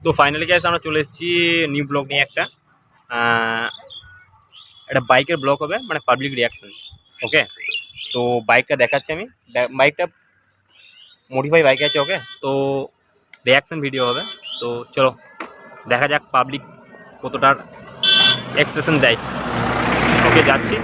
তো finally guys আমরা চলে এসেছি নিউ ব্লগ নিয়ে একটা একটা বাইকের ব্লগ হবে, মানে পাবলিক রিয়াকশন। ওকে, তো বাইকটা দেখাচ্ছি আমি। বাইকটা মডিফাই বাইক আছে। ওকে, তো রিয়াকশন ভিডিও হবে। তো চলো দেখা যাক পাবলিক কতটার এক্সপ্রেশন দেয়। ওকে, যাচ্ছি।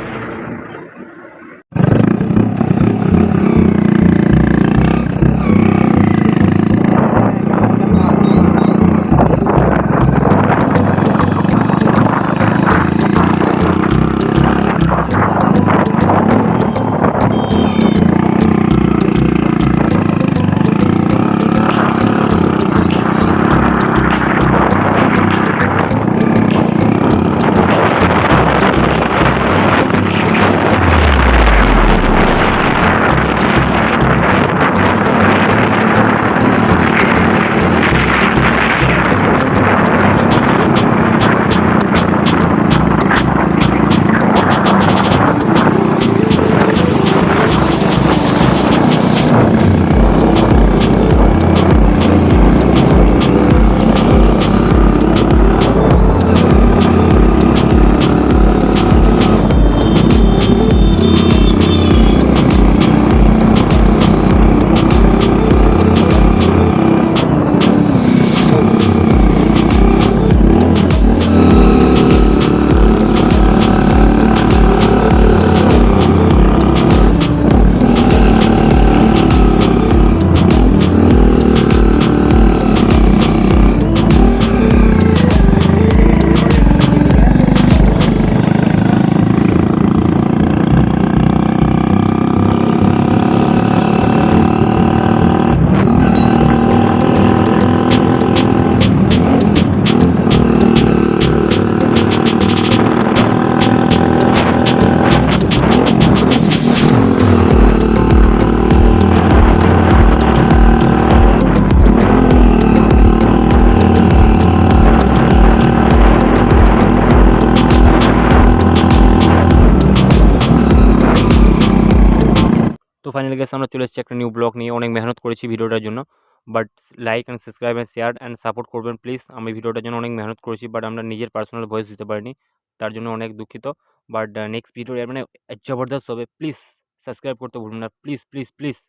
তো ফাইনালি গেছে আমরা চলে এসেছি একটা নিউ ব্লগ নিয়ে। অনেক মেহনত করেছি ভিডিওটার জন্য, but like and subscribe and share and support করবেন প্লিজ। আমি ভিডিওটার জন্য অনেক মেহনত করেছি, বাট আমরা নিজের পার্সোনাল ভয়েস দিতে পারিনি, তার জন্য অনেক দুঃখিত। বাট নেক্সট ভিডিও মানে জবরদস্ত হবে। প্লিজ সাবস্ক্রাইব করতে ভুলবেন না, প্লিজ প্লিজ প্লিজ।